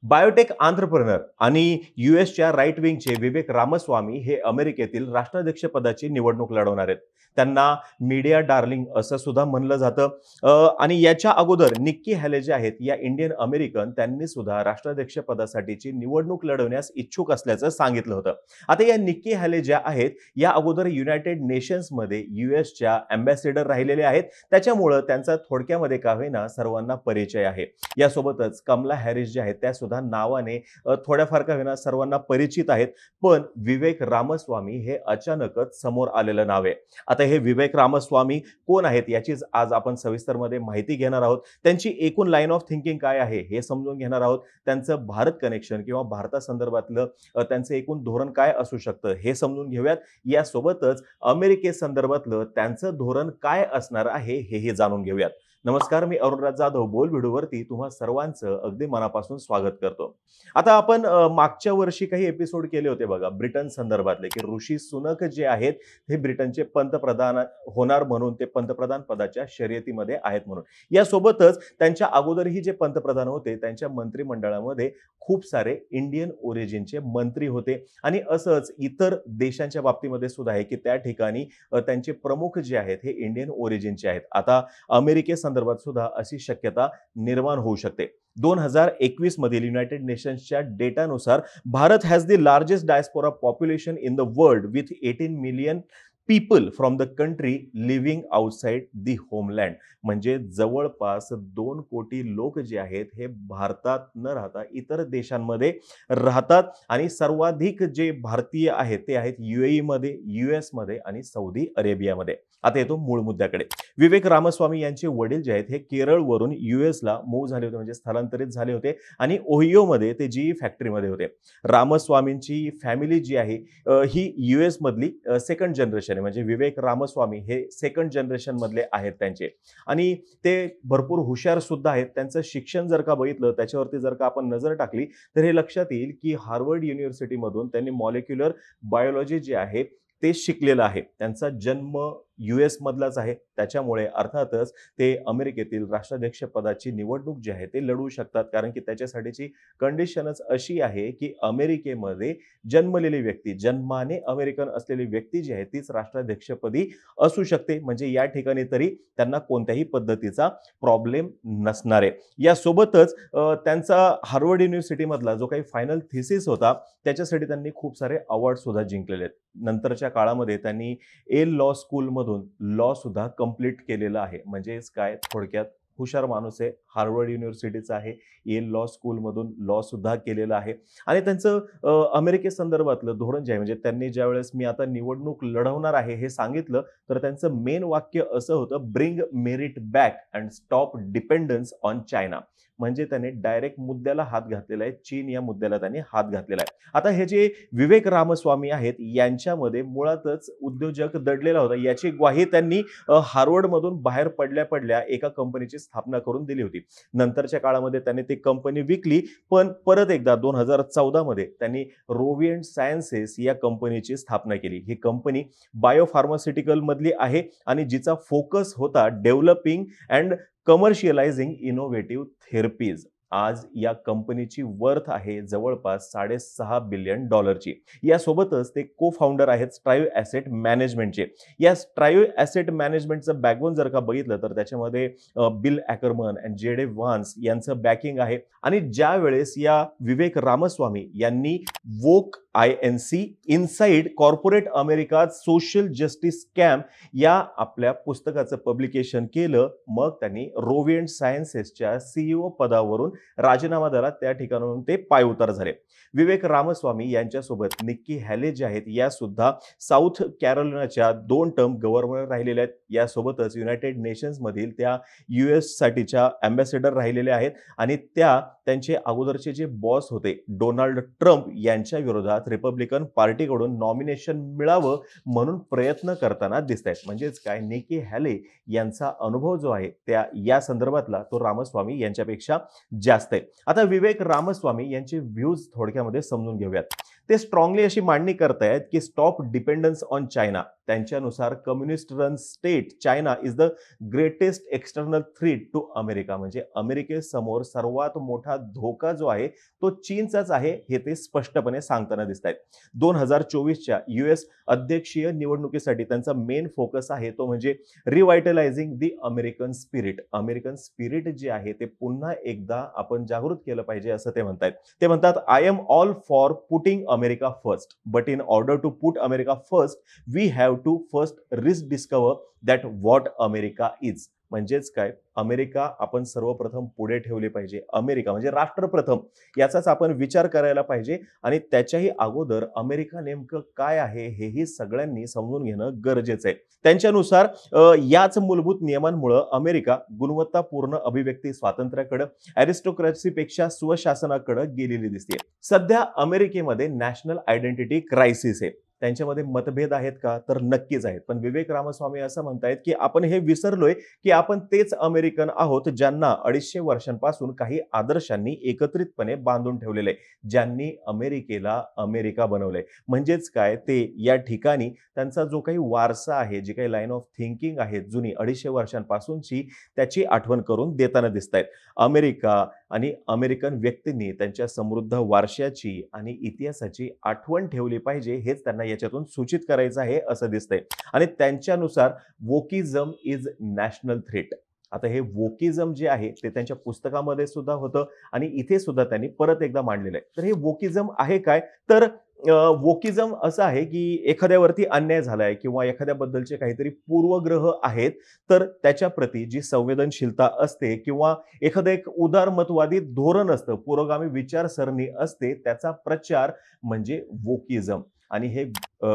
Biotech आंत्रप्रेनर आणि यूएसच्या right विंगचे विवेक रामस्वामी हे अमेरिकेतील राष्ट्राध्यक्षपदाची निवडणूक लढवणार आहेत. त्यांना मीडिया डार्लिंग असं सुद्धा म्हणलं जातं. आणि याच्या अगोदर निक्की हॅले जे आहेत या इंडियन अमेरिकन त्यांनी सुद्धा राष्ट्राध्यक्षपदासाठीची निवडणूक लढवण्यास इच्छुक असल्याचं सांगितलं होतं. आता या निक्की हॅले ज्या आहेत या अगोदर युनायटेड नेशन्समध्ये यूएसच्या अँबॅसेडर राहिलेले आहेत. त्याच्यामुळं त्यांचा थोडक्यामध्ये का होईना सर्वांना परिचय आहे. यासोबतच कमला हॅरिस ज्या आहेत त्या सुद्धा नावाने थोड्याफार का होईना सर्वांना परिचित आहेत. पण विवेक रामस्वामी हे अचानकच समोर आलेलं नाव आहे. आता हे विवेक रामस्वामी कोण आहेत याचीच आज आपण सविस्तरमध्ये माहिती घेणार आहोत. त्यांची एकूण लाईन ऑफ थिंकिंग काय आहे हे समजून घेणार आहोत. त्यांचं भारत कनेक्शन किंवा भारतासंदर्भातलं त्यांचं एकूण धोरण काय असू शकतं हे समजून घेऊयात. यासोबतच अमेरिकेसंदर्भातलं त्यांचं धोरण काय असणार आहे हेही जाणून घेऊयात. नमस्कार, मी अरुणराज जाधव बोल व्हिडिओवरती तुम्हा सर्वांचं अगदी मनापासून स्वागत करतो. आता आपण मागच्या वर्षी काही एपिसोड केले होते बघा ब्रिटन संदर्भातले, की ऋषी सुनक जे आहेत हे ब्रिटनचे पंतप्रधान होणार म्हणून ते पंतप्रधान पदाच्या शर्यतीमध्ये आहेत म्हणून. यासोबतच त्यांच्या अगोदरही जे पंतप्रधान होते त्यांच्या मंत्रिमंडळामध्ये खूप सारे इंडियन ओरिजिनचे मंत्री होते आणि असंच इतर देशांच्या बाबतीमध्ये सुद्धा आहे की त्या ठिकाणी त्यांचे प्रमुख जे आहेत हे इंडियन ओरिजिनचे आहेत. आता अमेरिकेसंदर्भात सुद्धा अशी शक्यता निर्माण होऊ शकते. 2021 मधील युनायटेड नेशन्सच्या डेटानुसार Bharat has the largest diaspora population in the world with 18 million people from the country living outside the homeland. म्हणजे जवळपास 2 कोटी लोक जे आहेत हे भारतात न राहता इतर देशांमध्ये राहतात आणि सर्वाधिक जे भारतीय आहेत ते आहेत युएई मध्ये, यूएस मध्ये आणि सौदी अरेबियामध्ये. आता येतो मूळ मुद्द्याकडे. विवेक रामस्वामी यांचे वडील जे आहेत हे केरळवरून यूएसला मूव्ह झाले होते, म्हणजे स्थलांतरित झाले होते आणि ओहियोमध्ये ते जीई फॅक्टरीमध्ये होते. रामस्वामींची फॅमिली जी आहे ही यूएस मधली सेकंड जनरेशन आहे, म्हणजे विवेक रामस्वामी हे सेकंड जनरेशन मधले आहेत त्यांचे आणि ते भरपूर हुशार सुद्धा आहेत. त्यांचं शिक्षण जर का बघितलं त्याच्यावरती जर का आपण नजर टाकली तर हे लक्षात येईल की हार्वर्ड युनिव्हर्सिटीमधून त्यांनी मॉलिक्युलर बायोलॉजी जे आहे ते शिकलेलं आहे. त्यांचा जन्म यूएस मधलाच आहे, त्याच्यामुळे अर्थातच ते अमेरिकेतील राष्ट्राध्यक्ष पदाची निवडणूक जी आहे ते लढवू शकतात, कारण की त्याच्यासाठीची कंडिशनच अशी आहे की अमेरिकेमध्ये जन्मलेली व्यक्ती, जन्माने अमेरिकन असलेली व्यक्ती जी आहे तीच राष्ट्राध्यक्षपदी असू शकते. म्हणजे या ठिकाणी तरी त्यांना कोणत्याही पद्धतीचा प्रॉब्लेम नसणार आहे. यासोबतच त्यांचा हार्वर्ड युनिव्हर्सिटी मधला जो काही फायनल थिसिस होता त्याच्यासाठी त्यांनी खूप सारे अवॉर्ड सुद्धा जिंकलेले आहेत. नंतरच्या काळामध्ये त्यांनी येल लॉ स्कूल मधून लॉ सुद्धा कंप्लीट केलेला आहे. म्हणजेच काय, थोडक्यात हुशार माणूस आहे, हार्वर्ड युनिव्हर्सिटीचा आहे, येल लॉ स्कूल मधून लॉ सुद्धा केलेला आहे आणि त्यांचं अमेरिकेसंदर्भातलं धोरण जे आहे, म्हणजे त्यांनी ज्यावेळेस मी आता निवडणूक लढवणार आहे हे सांगितलं तर त्यांचं मेन वाक्य असं होतं, bring merit back and stop dependence on China. म्हणजे त्यांनी डायरेक्ट मुद्द्याला हात घातलेला आहे, चीन या मुद्द्याला त्यांनी हात घातलेला आहे. आता हे जे विवेक रामस्वामी आहेत यांच्यामध्ये मुळातच उद्योजक दडलेला होता, याची ग्वाही त्यांनी हार्वर्ड मधून बाहेर पडल्या पडल्या एका कंपनीची स्थापना करून दिली होती. नंतरच्या काळामध्ये त्यांनी ती कंपनी विकली, पण परत एकदा 2014 मध्ये त्यांनी रोवियंट सायन्सेस या कंपनीची स्थापना केली. ही कंपनी बायोफार्मास्युटिकल मधली आहे आणि जिचा फोकस होता डेव्हलपिंग अँड कमर्शियलायझिंग इनोव्हेटिव्ह थेरपीज. आज या कंपनीची वर्थ आहे जवळपास $6.5 बिलियन. यासोबतच ते को फाउंडर आहेत स्ट्राइव्ह ॲसेट मॅनेजमेंटचे. या स्ट्राइव्ह ॲसेट मॅनेजमेंटचं बॅकबोन जर का बघितलं तर त्याच्यामध्ये बिल ॲकरमन आणि जेडे व्हान्स यांचं बॅकिंग आहे. आणि ज्या वेळेस या विवेक रामस्वामी यांनी वोक INC inside corporate America social justice scam या आपल्या पुस्तकाचं पब्लिकेशन केलं, मग त्यांनी रोवियंट सायन्सेसच्या CEO पदावरून राजीनामा दिला. त्या ठिकाणाहून ते पायउतार झाले. विवेक रामस्वामी यांच्यासोबत निक्की हॅले जे आहेत या सुद्धा साऊथ कॅरोलिनाच्या 2 टर्म गव्हर्नर राहिलेल्या आहेत. यासोबतच युनायटेड नेशन्स मधील त्या US साठीच्या अँबॅसेडर राहिलेल्या आहेत आणि त्यांचे अगोदरचे जे बॉस होते डोनाल्ड ट्रम्प यांच्या विरोधात रिपब्लिकन पार्टीकडून नॉमिनेशन मिळावं म्हणून प्रयत्न करताना दिसत आहेत. म्हणजेच काय, निक्की हॅले यांचा अनुभव जो आहे त्या या संदर्भातला तो रामस्वामी यांच्यापेक्षा जास्त आहे. आता विवेक रामस्वामी यांचे व्ह्यूज थोडक्यामध्ये समजून घेऊयात. ते स्ट्रॉंगली अशी मांडणी करतायत की स्टॉप डिपेंडन्स ऑन चायना. त्यांच्यानुसार communist run state China is the greatest external threat to America. म्हणजे अमेरिकेसमोर सर्वात मोठा धोका जो आहे तो चीनचाच आहे हे ते स्पष्टपणे सांगताना दिसत आहेत. 2024च्या US अध्यक्षीय निवडणुकीसाठी त्यांचा मेन फोकस आहे तो म्हणजे रिवायटलायझिंग दी अमेरिकन स्पिरिट. अमेरिकन स्पिरिट जे आहे ते पुन्हा एकदा आपण जागृत केलं पाहिजे असं ते म्हणतात. ते म्हणतात, I am all for putting America first, but in order to put America first we have to first discover that what America is. म्हणजेच काय, अमेरिका आपण सर्वप्रथम पुढे ठेवले पाहिजे. अमेरिका म्हणजे राष्ट्रप्रथम याचाच आपण विचार करायला पाहिजे आणि त्याच्याही अगोदर अमेरिका नेमकं काय आहे हेही सगळ्यांनी समजून घेणं गरजेचं आहे. त्यांच्यानुसार याच मूलभूत नियमांमुळे अमेरिका गुणवत्तापूर्ण अभिव्यक्ती स्वातंत्र्याकडे, अरिस्टोक्रॅसीपेक्षा स्वशासनाकडे गेलेली दिसते. सध्या अमेरिकेमध्ये नॅशनल आयडेंटिटी क्रायसिस आहे. त्यांच्यामध्ये मतभेद आहेत का, तर नक्कीच आहेत. पण विवेक रामस्वामी असं म्हणतायत की आपण हे विसरलोय की आपण तेच अमेरिकन आहोत ज्यांना 250 वर्षांपासून काही आदर्शांनी एकत्रितपणे बांधून ठेवलेले आहे, ज्यांनी अमेरिकेला अमेरिका बनवलंय. म्हणजेच काय, ते या ठिकाणी त्यांचा जो काही वारसा आहे, जी काही लाईन ऑफ थिंकिंग आहे जुनी 250 वर्षांपासूनची, त्याची आठवण करून देताना दिसत आहेत. अमेरिका आणि अमेरिकन व्यक्तींनी त्यांच्या समृद्ध वारशाची आणि इतिहासाची आठवण ठेवली पाहिजे, हेच त्यांना याच्यातून सूचित करायचं आहे असं दिसतंय. आणि त्यांच्यानुसार वोकिझम इज नॅशनल थ्रेट. आता हे वोकिझम जे आहे ते त्यांच्या पुस्तकामध्ये सुद्धा होतं आणि इथे सुद्धा त्यांनी परत एकदा मांडलेलं आहे. तर हे वोकिझम आहे काय, तर वोकिझम असं आहे की एखाद्यावरती अन्याय झालाय किंवा एखाद्याबद्दलचे काहीतरी पूर्वग्रह आहेत, तर त्याच्याप्रती जी संवेदनशीलता असते किंवा एखादं एक उदारमतवादी धोरण असतं, पुरोगामी विचारसरणी असते, त्याचा प्रचार म्हणजे वोकिझम. आणि हे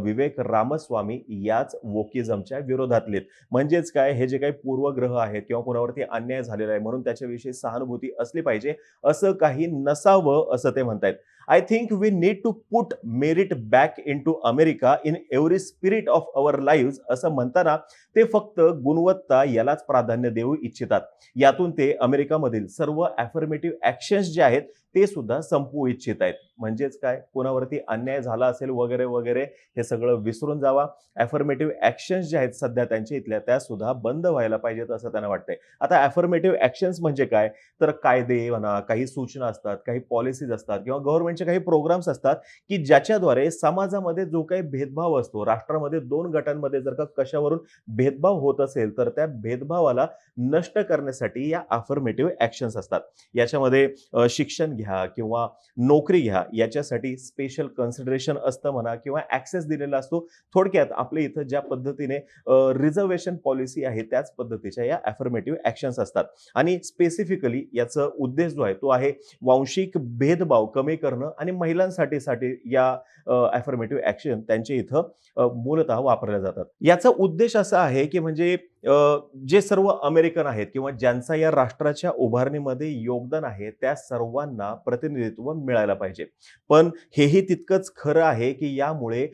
विवेक रामस्वामी याच वोकिझमच्या विरोधातले. म्हणजेच काय, हे जे काही पूर्वग्रह आहेत किंवा कोणावरती अन्याय झालेला आहे म्हणून त्याच्याविषयी सहानुभूती असली पाहिजे असं काही नसावं असं ते म्हणतायत. I think we need to put merit back in to America in every spirit of our live असं म्हणताना ते फक्त गुणवत्ता यालाच प्राधान्य देऊ इच्छितात. यातून ते अमेरिकामधील सर्व अफर्मेटिव्ह ऍक्शन्स जे आहेत ते सुद्धा संपवू इच्छित आहेत. म्हणजेच काय, कोणावरती अन्याय झाला असेल वगैरे वगैरे हे सगळं विसरून जावा. अफर्मेटिव्ह ऍक्शन्स जे आहेत सध्या त्यांच्या इथल्या त्या सुद्धा बंद व्हायला पाहिजेत असं त्यांना वाटतंय. आता अफर्मेटिव्ह ऍक्शन्स म्हणजे काय, तर कायदे म्हणा, काही सूचना असतात, काही पॉलिसीज असतात किंवा गव्हर्नमेंटचे काही प्रोग्राम्स असतात की ज्याच्याद्वारे समाजामध्ये जो काही भेदभाव असतो, राष्ट्रामध्ये 2 गटांमध्ये जर का कशावरून भेदभाव होत असेल तर त्या भेदभावाला नष्ट करण्यासाठी या अफर्मेटिव्ह ऍक्शन्स असतात. याच्यामध्ये शिक्षण घ्या किंवा नोकरी घ्या याच्यासाठी स्पेशल कन्सिडरेशन असतं म्हणा किंवा ऍक्सेस दिलेला असतो. थोडक्यात आपल्या इथं ज्या पद्धतीने रिझर्वेशन पॉलिसी आहे त्याच पद्धतीच्या या अफर्मेटिव्ह ऍक्शन्स असतात. आणि स्पेसिफिकली याचा उद्देश जो आहे तो आहे वांशिक भेदभाव कमी करणं आणि महिलांसाठी या अफर्मेटिव्ह ऍक्शन त्यांच्या इथं मूलतः वापरल्या जातात. याचा उद्देश असा आहे की म्हणजे जे सर्व अमेरिकन आहेत किंवा ज्यांचा या राष्ट्राच्या उभारणीमध्ये योगदान आहे त्या सर्वांना प्रतिनिधित्व मिळायला पाहिजे. पण हेही तितकंच खरं आहे की यामुळे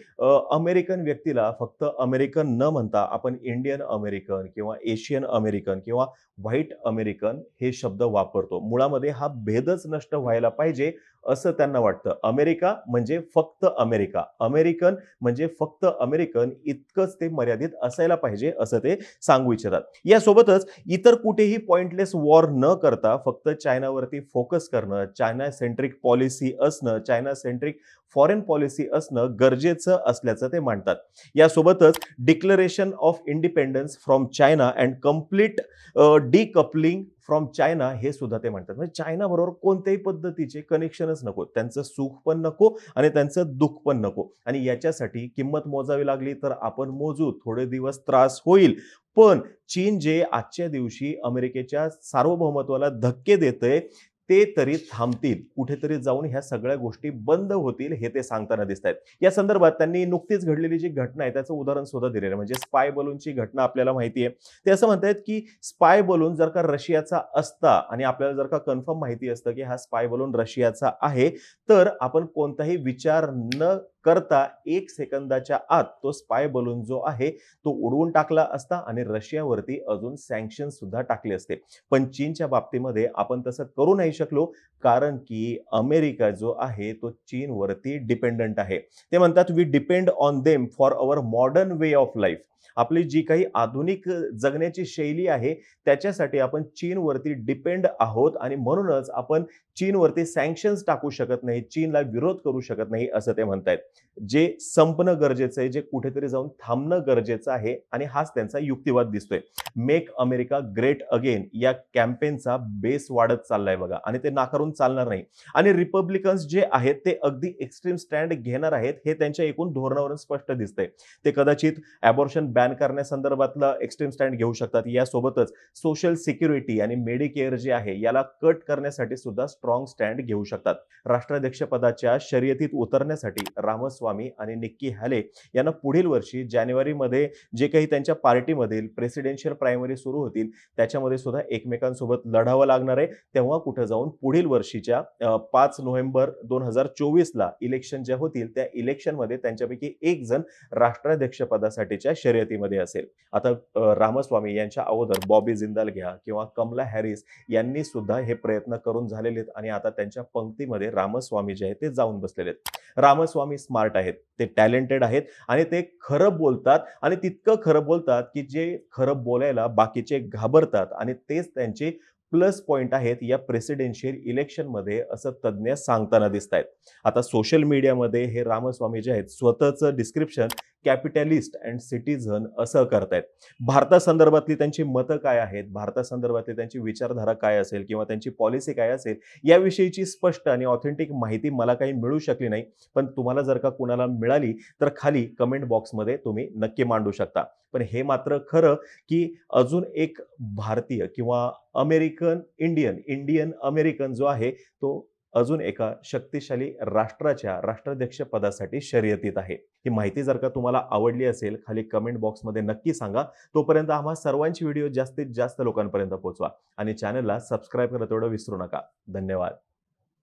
अमेरिकन व्यक्तीला फक्त अमेरिकन न म्हणता आपण इंडियन अमेरिकन किंवा एशियन अमेरिकन किंवा व्हाईट अमेरिकन हे शब्द वापरतो. मुळामध्ये हा भेदच नष्ट व्हायला पाहिजे असं त्यांना वाटतं. अमेरिका म्हणजे फक्त अमेरिका, अमेरिकन म्हणजे फक्त अमेरिकन, इतकंच ते मर्यादित असायला पाहिजे असं ते सांगू इच्छितात. यासोबतच इतर कुठेही पॉइंटलेस वॉर न करता फक्त चायनावरती फोकस करणं, चायना सेंट्रिक पॉलिसी असणं, चायना सेंट्रिक फॉरेन पॉलिसी असणं गरजेचं असल्याचं ते मांडतात. यासोबतच declaration of independence from China and complete decoupling from China हे सुद्धा ते म्हणतात. म्हणजे चायना बरोबर कोणत्याही पद्धतीचे कनेक्शनच नको, त्यांचं सुख पण नको आणि त्यांचं दुःख पण नको. आणि याच्यासाठी किंमत मोजावी लागली तर आपण मोजू, थोडे दिवस त्रास होईल, पण चीन जे आजच्या दिवशी अमेरिकेच्या सार्वभौमत्वाला धक्के देतंय ते तरी थांबतील, कुठेतरी जाऊन ह्या सगळ्या गोष्टी बंद होतील हे ते सांगताना दिसत आहेत. या संदर्भात त्यांनी नुकतीच घडलेली जी घटना आहे त्याचं उदाहरण सुद्धा दिलेलं आहे. म्हणजे स्पाय बलूनची घटना आपल्याला माहिती आहे. ते असं म्हणतात की स्पाय बलून जर का रशियाचा असता आणि आपल्याला जर का कन्फर्म माहिती असतं की हा स्पाय बलून रशियाचा आहे, तर आपण कोणताही विचार न करता 1 सेकंदाच्या आत तो स्पाय बलून जो आहे तो उडवून टाकला असता आणि रशियावरती अजून सँक्शन सुद्धा टाकले असते. पण चीनच्या बाबतीमध्ये आपण तसं करू नाही शकलो, कारण की अमेरिका जो आहे तो चीनवरती डिपेंडंट आहे. ते म्हणतात we depend on them for our modern way of life. आपली जी काही आधुनिक जगण्याची शैली आहे त्याच्यासाठी आपण चीनवरती डिपेंड आहोत आणि म्हणूनच आपण चीनवरती सँक्शन्स टाकू शकत नाही, चीनला विरोध करू शकत नाही असं ते म्हणतायत. जे संपणं गरजेचं आहे, जे कुठेतरी जाऊन थांबणं गरजेचं आहे आणि हाच त्यांचा युक्तिवाद दिसतोय. मेक अमेरिका ग्रेट अगेन या कॅम्पेनचा बेस वाढत चाललाय बघा आणि ते नाकारून चालणार नाही. आणि रिपब्लिकन्स जे आहेत ते अगदी एक्स्ट्रीम स्टँड घेणार आहेत हे त्यांच्या एकूण धोरणावरून स्पष्ट दिसतंय. ते कदाचित अबॉर्शन बॅन करण्यासंदर्भातला एक्स्ट्रीम स्टँड घेऊ शकतात. यासोबतच सोशल सिक्युरिटी आणि मेडिकेअर जे आहे याला कट करण्यासाठी सुद्धा स्ट्रॉंग स्टँड घेऊ शकतात. राष्ट्राध्यक्षपदाच्या शर्यतीत उतरण्यासाठी रामस्वामी आणि निक्की हॅले यांना पुढील वर्षी जानेवारीमध्ये जे काही त्यांच्या पार्टीमधील प्रेसिडेन्शियल प्रायमरी सुरू होतील त्याच्यामध्ये सुद्धा एकमेकांसोबत लढावं लागणार आहे. तेव्हा कुठे जाऊन पुढील वर्षीच्या 5 नोव्हेंबर 2024 ला इलेक्शन जे होतील त्या इलेक्शनमध्ये त्यांच्यापैकी एक जण राष्ट्राध्यक्षपदासाठीच्या शर्यतीमध्ये असेल. आता रामस्वामी यांच्या अगोदर बॉबी जिंदाल घ्या किंवा कमला हॅरिस यांनी सुद्धा हे प्रयत्न करून झालेले आहेत आणि आता त्यांच्या पंक्तीमध्ये रामस्वामी जे आहेत ते जाऊन बसलेले आहेत. रामस्वामी स्मार्ट आहेत, ते टॅलेंटेड आहेत आणि ते खरं बोलतात आणि तितकं खरं बोलतात की जे खरं बोलायला बाकीचे घाबरतात आणि तेच त्यांचे प्लस पॉइंट आहेत या प्रेसिडेन्शियल इलेक्शनमध्ये असं तज्ज्ञ सांगताना दिसत आहेत. आता सोशल मीडियामध्ये हे रामस्वामी जे आहेत स्वतःचं डिस्क्रिप्शन कॅपिटलिस्ट अँड सिटीझन असं करतायत. भारतासंदर्भातली त्यांची मतं काय आहेत, भारतासंदर्भातली त्यांची विचारधारा काय असेल किंवा त्यांची पॉलिसी काय असेल याविषयीची स्पष्ट आणि ऑथेंटिक माहिती मला काही मिळू शकली नाही. पण तुम्हाला जर का कुणाला मिळाली तर खाली कमेंट बॉक्समध्ये तुम्ही नक्की मांडू शकता. पण हे मात्र खरं की अजून एक भारतीय किंवा अमेरिकन इंडियन अमेरिकन जो आहे तो अजून एका शक्तिशाली राष्ट्राच्या राष्ट्राध्यक्ष पदासाठी शर्यतीत आहे. ही माहिती जर का तुम्हाला आवडली असेल खाली कमेंट बॉक्समध्ये नक्की सांगा. तोपर्यंत आम्हा सर्वांची व्हिडिओ जास्तीत जास्त लोकांपर्यंत पोहोचवा आणि चॅनलला सबस्क्राईब करायला तेवढं विसरू नका. धन्यवाद.